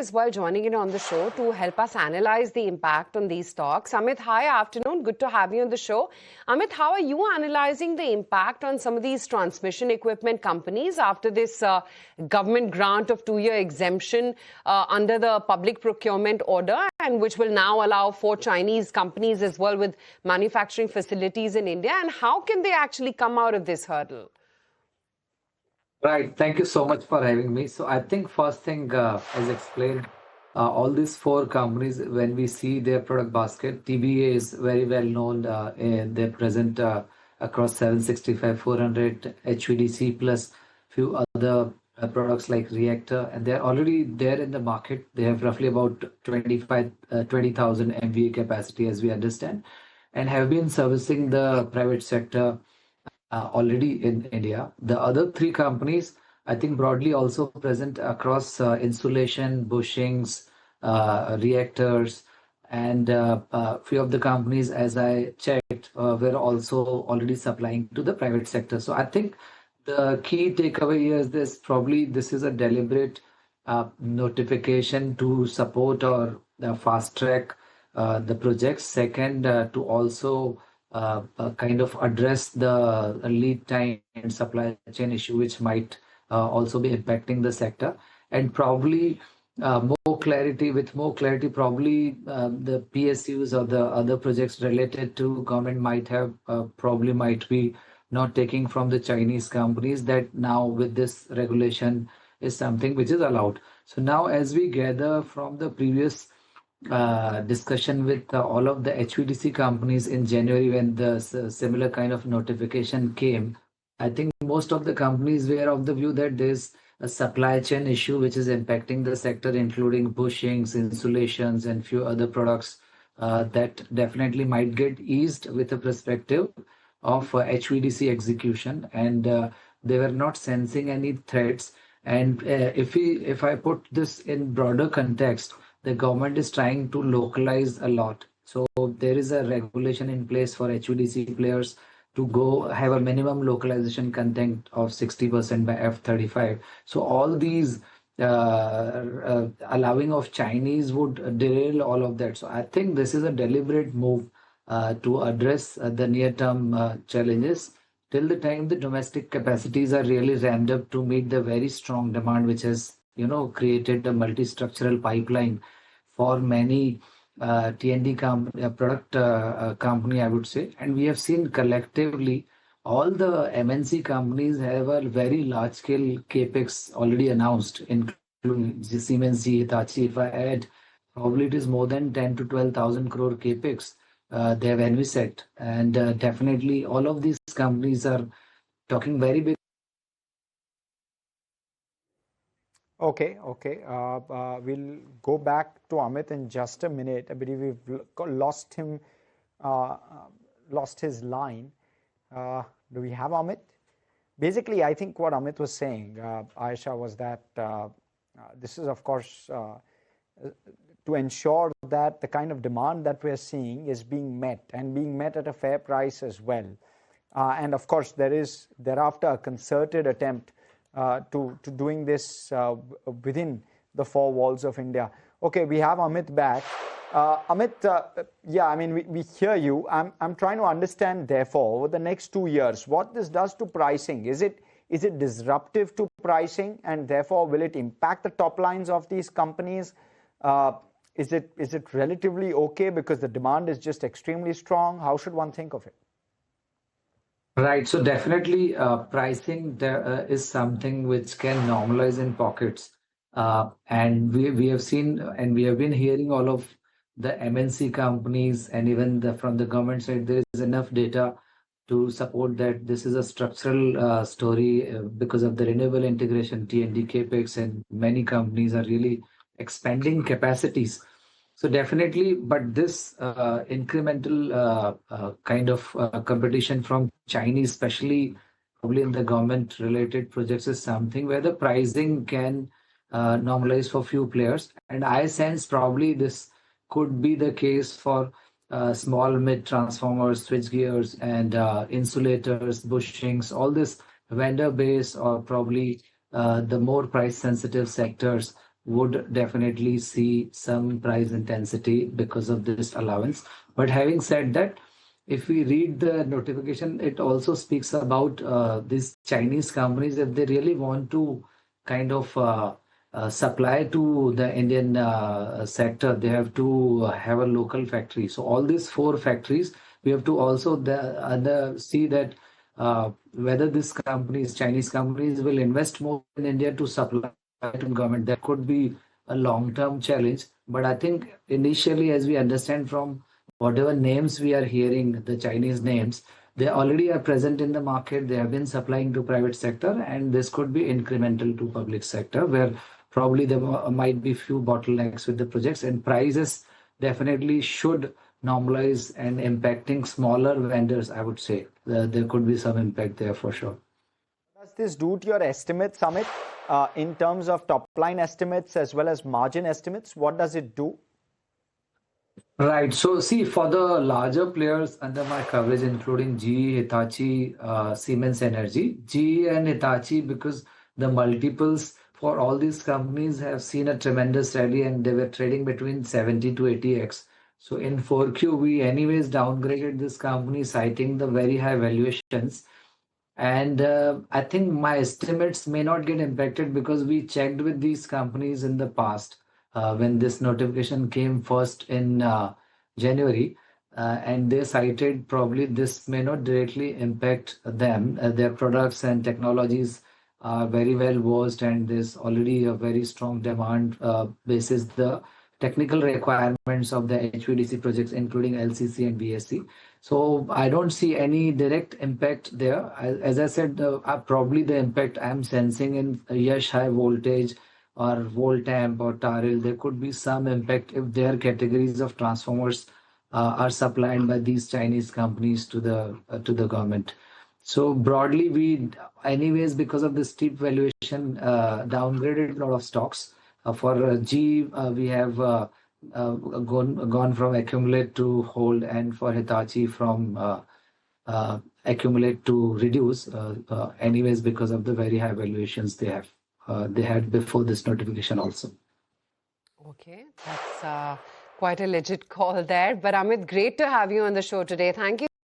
as well joining in on the show to help us analyze the impact on these stocks. Amit, hi, afternoon. Good to have you on the show. Amit, how are you analyzing the impact on some of these transmission equipment companies after this government grant of 2-year exemption under the public procurement order, and which will now allow for Chinese companies as well with manufacturing facilities in India? And how can they actually come out of this hurdle? Right. Thank you so much for having me. So I think first thing, as explained, all these four companies, when we see their product basket, TBA is very well known. They're present across 765, 400, HVDC plus few other products like reactor, and they're already there in the market. They have roughly about 20,000 MVA capacity, as we understand, and have been servicing the private sector already in India. The other three companies, I think, broadly also present across insulation, bushings, reactors, and few of the companies, as I checked, were also already supplying to the private sector. So I think the key takeaway here is this is a deliberate notification to support or fast track the projects. Second, to also kind of address the lead time and supply chain issue, which might also be impacting the sector. And probably more clarity, probably the PSUs or the other projects related to government might be not taking from the Chinese companies, that now with this regulation is something which is allowed. So now, as we gather from the previous discussion with all of the HVDC companies in January, when the similar kind of notification came, I think most of the companies were of the view that there's a supply chain issue which is impacting the sector, including bushings, insulations, and few other products that definitely might get eased with a perspective of HVDC execution, and they were not sensing any threats. And if I put this in broader context, the government is trying to localize a lot. So there is a regulation in place for HVDC players to go have a minimum localization content of 60% by F35. So all these allowing of Chinese would derail all of that. So I think this is a deliberate move to address the near-term challenges till the time the domestic capacities are really ramped up to meet the very strong demand, which has created a multi-structural pipeline for many T&D product company, I would say. And we have seen collectively all the MNC companies have a very large scale capex already announced, including Siemens, Hitachi. If I add, probably it is more than 10 to 12,000 crore capex they have envisaged. And definitely all of these companies are talking very big. Okay. We'll go back to Amit in just a minute. I believe we've lost him, lost his line. Do we have Amit? Basically, I think what Amit was saying, Aisha, was that this is, of course, to ensure that the kind of demand that we're seeing is being met, and being met at a fair price as well. And of course, there is thereafter a concerted attempt to doing this within the four walls of India. Okay, we have Amit back. Amit, yeah, I mean, we hear you. I'm trying to understand, therefore, over the next 2 years, what this does to pricing. Is it disruptive to pricing, and therefore will it impact the top lines of these companies? Is it relatively okay because the demand is just extremely strong? How should one think of it? Right. So definitely pricing is something which can normalize in pockets. And we have seen and we have been hearing all of the MNC companies, and even from the government side, there is enough data to support that this is a structural story because of the renewable integration, T&D capex, and many companies are really expanding capacities. So definitely, but this incremental kind of competition from Chinese, especially probably in the government-related projects, is something where the pricing can normalize for few players. And I sense probably this could be the case for small mid transformers, switchgears, and insulators, bushings, all this vendor base, or probably the more price-sensitive sectors would definitely see some price intensity because of this allowance. But having said that, if we read the notification, it also speaks about these Chinese companies, if they really want to kind of supply to the Indian sector, they have to have a local factory. So all these four factories, we have to also see that whether these companies, Chinese companies, will invest more in India to supply to government. That could be a long-term challenge. But I think initially, as we understand from whatever names we are hearing, the Chinese names, they already are present in the market. They have been supplying to private sector, and this could be incremental to public sector, where probably there might be few bottlenecks with the projects, and prices definitely should normalize and impacting smaller vendors. I would say there could be some impact there for sure. What does this do to your estimates, Amit, in terms of top line estimates as well as margin estimates? What does it do? Right. So see, for the larger players under my coverage, including GE, Hitachi, Siemens Energy, GE and Hitachi, because the multiples for all these companies have seen a tremendous rally and they were trading between 70 to 80x. So in 4Q, we anyways downgraded this company, citing the very high valuations. And I think my estimates may not get impacted because we checked with these companies in the past when this notification came first in January, and they cited probably this may not directly impact them. Their products and technologies are very well versed, and there's already a very strong demand basis the technical requirements of the HVDC projects, including LCC and VSC. So I don't see any direct impact there. As I said, probably the impact I'm sensing in Yash High Voltage or Voltamp or Taril, there could be some impact if their categories of transformers are supplied by these Chinese companies to the government. So broadly, we anyways, because of the steep valuation, downgraded a lot of stocks. For G, we have gone from accumulate to hold, and for Hitachi from accumulate to reduce. Anyways, because of the very high valuations they had before this notification also. Okay, that's quite a legit call there. But Amit, great to have you on the show today. Thank you.